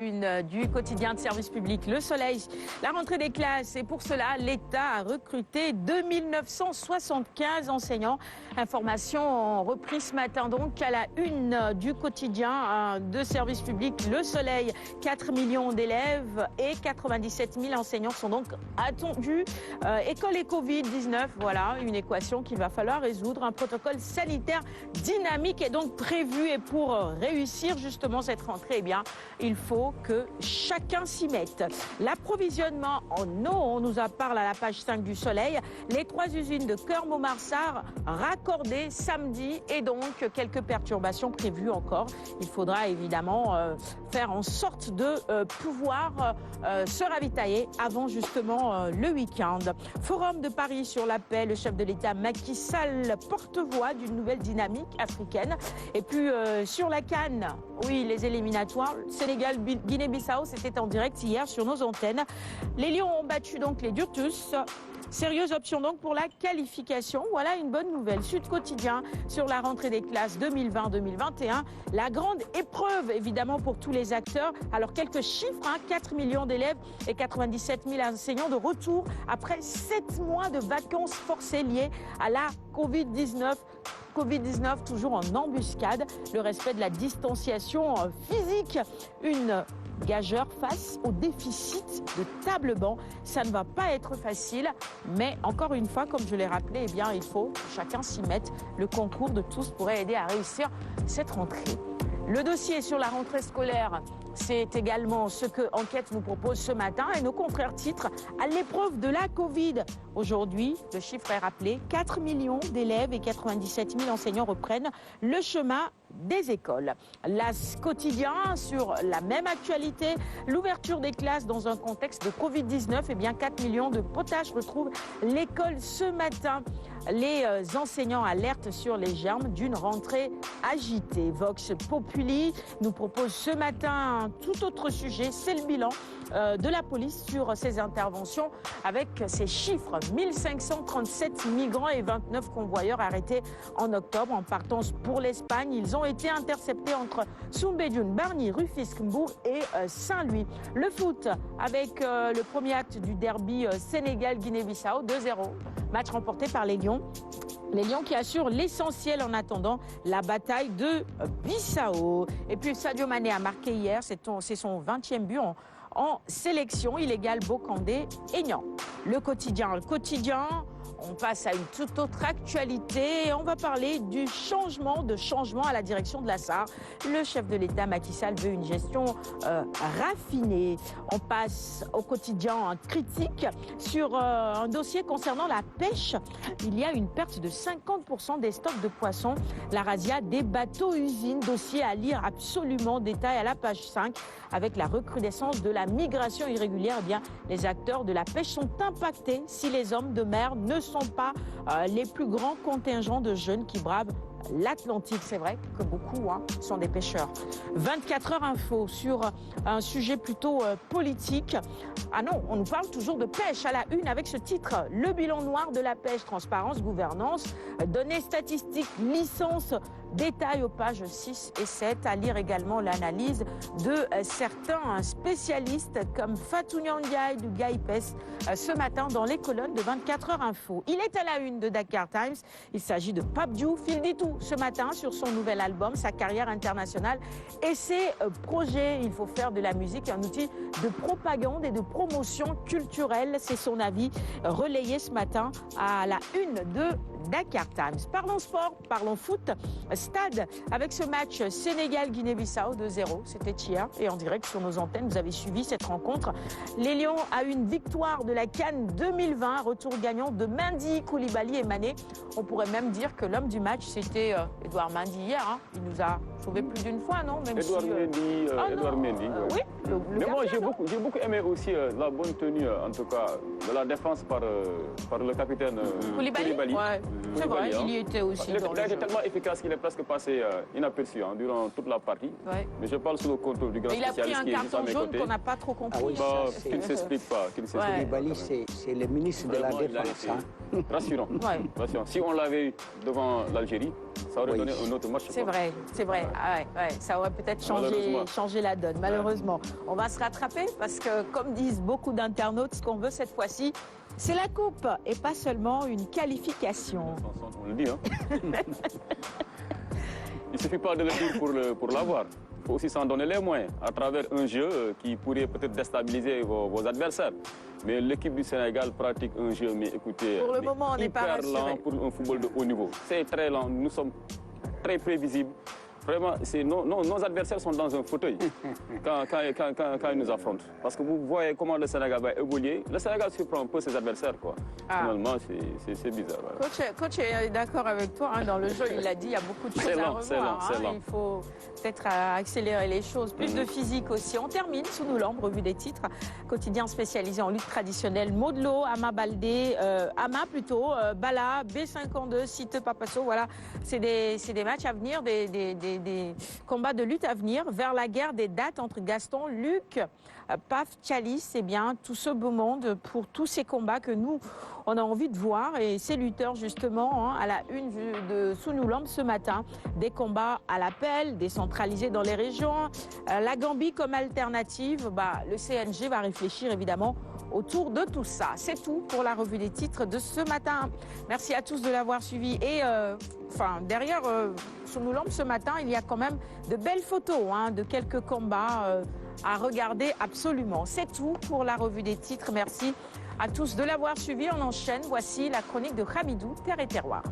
Une du quotidien de service public Le Soleil, la rentrée des classes, et pour cela l'État a recruté 2975 enseignants. Information reprise ce matin donc à la une du quotidien de service public Le Soleil. 4 millions d'élèves et 97 000 enseignants sont donc attendus. École et Covid-19, voilà une équation qu'il va falloir résoudre. Un protocole sanitaire dynamique est donc prévu, et pour réussir justement cette rentrée, eh bien, il faut que chacun s'y mette. L'approvisionnement en eau, on nous en parle à la page 5 du Soleil. Les 3 usines de Keur-Montmarsart raccordées samedi, et donc quelques perturbations prévues encore. Il faudra évidemment faire en sorte de pouvoir se ravitailler avant justement le week-end. Forum de Paris sur la paix, le chef de l'État Macky Sall, porte-voix d'une nouvelle dynamique africaine. Et puis sur la CAN, oui, les éliminatoires, Sénégal, Guinée-Bissau, c'était en direct hier sur nos antennes. Les Lions ont battu donc les Durtus. Sérieuse option donc pour la qualification. Voilà une bonne nouvelle. Sud Quotidien sur la rentrée des classes 2020-2021. La grande épreuve évidemment pour tous les acteurs. Alors quelques chiffres, 4 millions d'élèves et 97 000 enseignants de retour après 7 mois de vacances forcées liées à la Covid-19. Covid-19 toujours en embuscade, le respect de la distanciation physique, une gageure face au déficit de table-banc. Ça ne va pas être facile, mais encore une fois, comme je l'ai rappelé, eh bien, il faut que chacun s'y mette. Le concours de tous pourrait aider à réussir cette rentrée. Le dossier sur la rentrée scolaire, c'est également ce que Enquête nous propose ce matin, et nos confrères titrent à l'épreuve de la Covid. Aujourd'hui, le chiffre est rappelé, 4 millions d'élèves et 97 000 enseignants reprennent le chemin des écoles. L'As quotidien sur la même actualité, l'ouverture des classes dans un contexte de Covid-19, eh bien 4 millions de potages retrouvent l'école ce matin. Les enseignants alertent sur les germes d'une rentrée agitée. Vox Populi nous propose ce matin un tout autre sujet, c'est le bilan de la police sur ces interventions avec ces chiffres. 1537 migrants et 29 convoyeurs arrêtés en octobre en partance pour l'Espagne. Ils ont été interceptés entre Soumbédioune, Bargny, Rufisque, Mbour et Saint-Louis. Le foot avec le premier acte du derby Sénégal-Guinée-Bissau, 2-0. Match remporté par les Lions. Les Lions qui assurent l'essentiel en attendant la bataille de Bissau. Et puis Sadio Mané a marqué hier, c'est son 20e but en sélection. Il égale Bokandé-Aignan. Le quotidien, on passe à une toute autre actualité. On va parler du changement à la direction de la SAR. Le chef de l'État, Macky Sall, veut une gestion raffinée. On passe au quotidien critique sur un dossier concernant la pêche. Il y a une perte de 50% des stocks de poissons. La razzia des bateaux-usines. Dossier à lire absolument, détail à la page 5. Avec la recrudescence de la migration irrégulière, eh bien, les acteurs de la pêche sont impactés si les hommes de mer ne sont pas les plus grands contingents de jeunes qui bravent l'Atlantique. C'est vrai que beaucoup sont des pêcheurs. 24 heures info sur un sujet plutôt politique. Ah non, on nous parle toujours de pêche à la une avec ce titre. Le bilan noir de la pêche, transparence, gouvernance, données statistiques, licences. Détail aux pages 6 et 7, à lire également l'analyse de certains spécialistes comme Fatou Ndiaye du GAIPES ce matin dans les colonnes de 24 heures info. Il est à la une de Dakar Times. Il s'agit de Pape Diouf. Il dit tout ce matin sur son nouvel album, sa carrière internationale et ses projets. Il faut faire de la musique un outil de propagande et de promotion culturelle. C'est son avis relayé ce matin à la une de Dakar Times. Parlons sport, parlons foot. Stade avec ce match Sénégal-Guinée-Bissau 2-0. C'était hier et en direct sur nos antennes. Vous avez suivi cette rencontre. Les Lions a une victoire de la CAN 2020. Retour gagnant de Mendy, Koulibaly et Mané. On pourrait même dire que l'homme du match, c'était Edouard Mendy hier. Il nous a sauvé plus d'une fois, non? Même Edouard Mendy. Oui, mais moi, j'ai beaucoup aimé aussi la bonne tenue, en tout cas, de la défense par le capitaine Koulibaly. Ouais. C'est vrai, il y était aussi. Il a été tellement efficace qu'il est presque passé inaperçu durant toute la partie. Ouais. Mais je parle sous le contrôle du grand spécialiste qui est juste à mes côtés. Il a pris un carton jaune qu'on n'a pas trop compris. Qui ne s'explique pas. Koulibaly, c'est le ministre de la Défense. Rassurant. Si on l'avait eu devant l'Algérie, ça aurait donné un autre match. C'est vrai, c'est vrai. Ah ouais, ça aurait peut-être changé la donne, malheureusement. On va se rattraper parce que, comme disent beaucoup d'internautes, ce qu'on veut cette fois-ci, c'est la coupe et pas seulement une qualification. On le dit, hein. Il ne suffit pas de le dire pour l'avoir. Il faut aussi s'en donner les moyens à travers un jeu qui pourrait peut-être déstabiliser vos adversaires. Mais l'équipe du Sénégal pratique un jeu, mais écoutez, pour le moment, on n'est pas rassuré. Lent pour un football de haut niveau. C'est très lent, nous sommes très prévisibles. Vraiment, nos adversaires sont dans un fauteuil quand ils nous affrontent. Parce que vous voyez comment le Sénégal va évoluer. Le Sénégal surprend un peu ses adversaires, quoi. Finalement, c'est bizarre. Ouais. Coach est d'accord avec toi. Hein, dans le jeu, il l'a dit, il y a beaucoup de choses à revoir. Il faut peut-être accélérer les choses. Plus de physique aussi. On termine sous nos lampes, revue des titres. Quotidien spécialisé en lutte traditionnelle. Modlo, Ama Baldé, Bala, B52, Site Papasso. Voilà, c'est des matchs à venir, des combats de lutte à venir vers la guerre des dates entre Gaston, Luc, Paf, Tchalis, c'est bien tout ce beau monde pour tous ces combats que nous, on a envie de voir. Et ces lutteurs, justement, à la une de Sous nos lampes ce matin, des combats à l'appel, décentralisés dans les régions. La Gambie comme alternative, le CNG va réfléchir évidemment autour de tout ça. C'est tout pour la revue des titres de ce matin. Merci à tous de l'avoir suivi. Et derrière Sous nos lampes ce matin, il y a quand même de belles photos de quelques combats à regarder absolument. C'est tout pour la revue des titres. Merci à tous de l'avoir suivi. On enchaîne. Voici la chronique de Hamidou, Terre et Terroir.